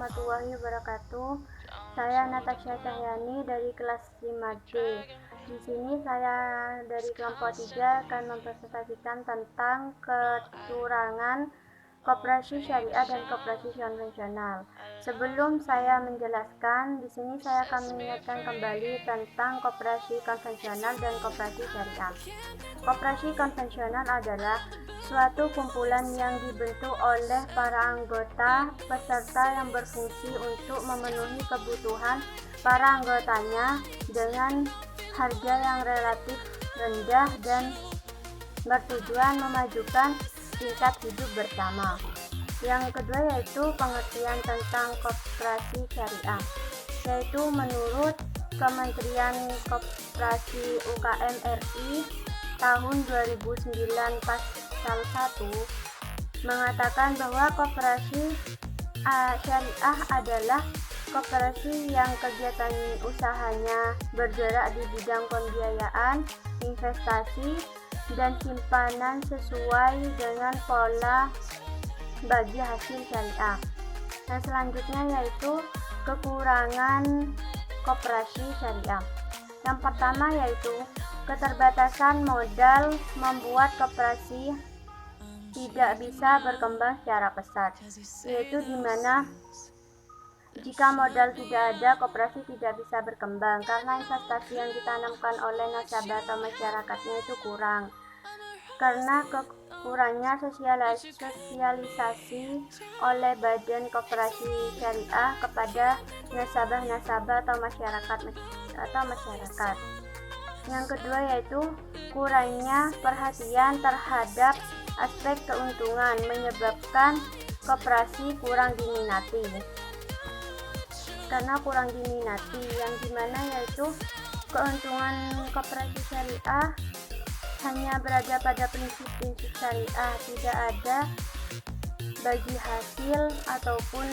warahmatullahi wabarakatuh. Saya Natasha Cahyani dari kelas 5D. Di sini saya dari kelompok 3 akan mempresentasikan tentang kekurangan koperasi syariah dan koperasi konvensional. Sebelum saya menjelaskan, di sini saya akan mengingatkan kembali tentang koperasi konvensional dan koperasi syariah. Koperasi konvensional adalah suatu kumpulan yang dibentuk oleh para anggota peserta yang berfungsi untuk memenuhi kebutuhan para anggotanya dengan harga yang relatif rendah dan bertujuan memajukan tingkat hidup bersama. Yang kedua yaitu pengertian tentang koperasi syariah, yaitu menurut Kementerian Koperasi UKM RI tahun 2009 pasal 1 mengatakan bahwa koperasi syariah adalah koperasi yang kegiatan usahanya bergerak di bidang pembiayaan, investasi, dan simpanan sesuai dengan pola bagi hasil syariah. Nah, selanjutnya yaitu kekurangan koperasi syariah. Yang pertama yaitu keterbatasan modal membuat koperasi tidak bisa berkembang secara pesat, yaitu di mana jika modal tidak ada, koperasi tidak bisa berkembang karena investasi yang ditanamkan oleh nasabah atau masyarakatnya itu kurang. Karena kurangnya sosialisasi oleh badan koperasi syariah kepada nasabah-nasabah atau masyarakat. Yang kedua yaitu kurangnya perhatian terhadap aspek keuntungan menyebabkan koperasi kurang diminati. Karena kurang diminati, yang dimana yaitu keuntungan koperasi syariah hanya berada pada prinsip-prinsip syariah, tidak ada bagi hasil ataupun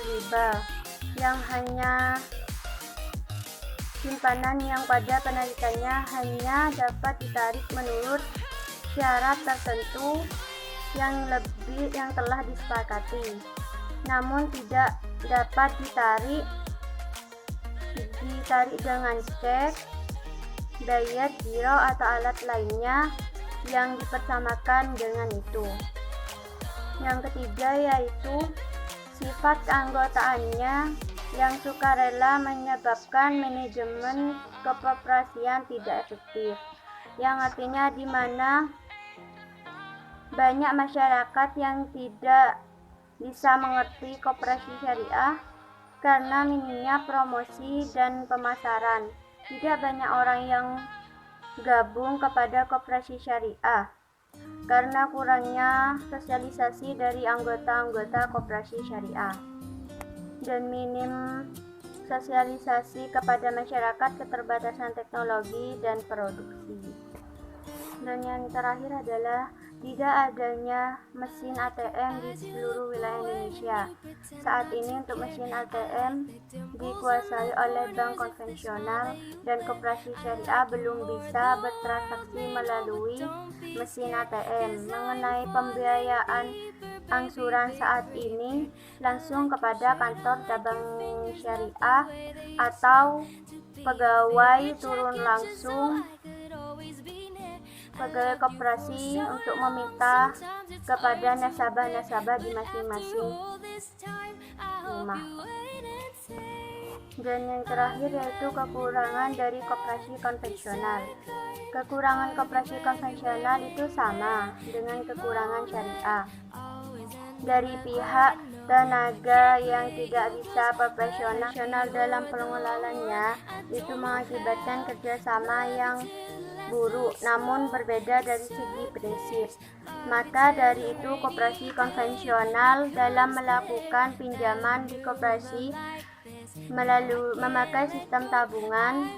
riba, yang hanya simpanan yang pada penarikannya hanya dapat ditarik menurut syarat tertentu yang telah disepakati, namun tidak dapat ditarik dengan cek, diet, giro atau alat lainnya yang dipersamakan dengan itu. Yang ketiga yaitu sifat keanggotaannya yang sukarela menyebabkan manajemen kekoperasian tidak efektif, yang artinya di mana banyak masyarakat yang tidak bisa mengerti koperasi syariah karena minimnya promosi dan pemasaran. Tidak banyak orang yang gabung kepada koperasi syariah karena kurangnya sosialisasi dari anggota-anggota koperasi syariah dan minim sosialisasi kepada masyarakat, keterbatasan teknologi dan produksi. Dan yang terakhir adalah tidak adanya mesin ATM di seluruh wilayah Indonesia. Saat ini untuk mesin ATM dikuasai oleh bank konvensional dan koperasi syariah belum bisa bertransaksi melalui mesin ATM. Mengenai pembiayaan angsuran saat ini langsung kepada kantor cabang syariah atau pegawai turun langsung pegawai koperasi untuk meminta kepada nasabah-nasabah di masing-masing rumah. Dan yang terakhir yaitu kekurangan dari koperasi konvensional. Kekurangan koperasi konvensional itu sama dengan kekurangan syariah. Dari pihak tenaga yang tidak bisa profesional dalam pengelolaannya, itu mengakibatkan kerjasama yang buruk, namun berbeda dari segi prinsip. Maka dari itu koperasi konvensional dalam melakukan pinjaman di koperasi memakai sistem tabungan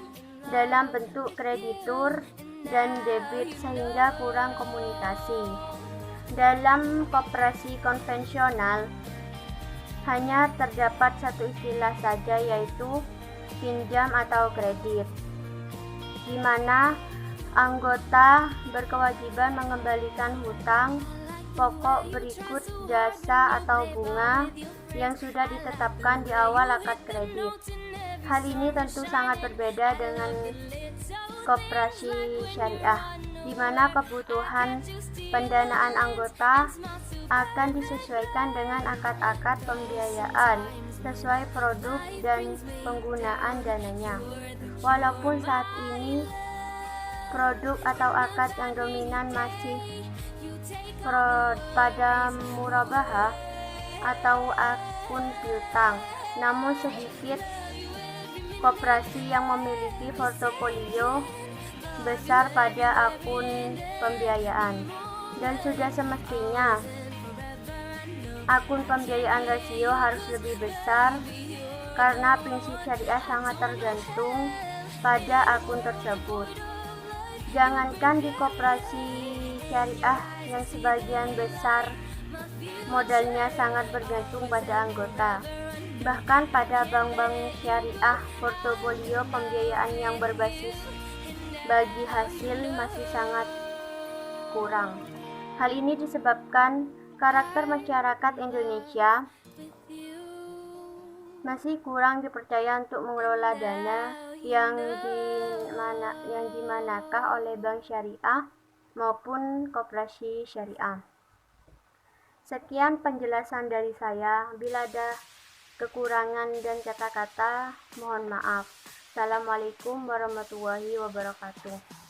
dalam bentuk kreditur dan debit sehingga kurang komunikasi. Dalam koperasi konvensional hanya terdapat satu istilah saja, yaitu pinjam atau kredit, di mana anggota berkewajiban mengembalikan hutang pokok berikut jasa atau bunga yang sudah ditetapkan di awal akad kredit. Hal ini tentu sangat berbeda dengan koperasi syariah, di mana kebutuhan pendanaan anggota akan disesuaikan dengan akad-akad pembiayaan sesuai produk dan penggunaan dananya. Walaupun saat ini produk atau akad yang dominan masih pada murabahah atau akun piutang, namun sedikit koperasi yang memiliki portofolio besar pada akun pembiayaan, dan sudah semestinya akun pembiayaan rasio harus lebih besar karena prinsip syariah sangat tergantung pada akun tersebut. Jangankan di koperasi syariah yang sebagian besar modalnya sangat bergantung pada anggota, bahkan pada bank-bank syariah portofolio pembiayaan yang berbasis bagi hasil masih sangat kurang. Hal ini disebabkan karakter masyarakat Indonesia masih kurang dipercaya untuk mengelola dana yang dimanakah oleh bank syariah maupun koperasi syariah. Sekian penjelasan dari saya. Bila ada kekurangan dan kata-kata, mohon maaf. Assalamualaikum warahmatullahi wabarakatuh.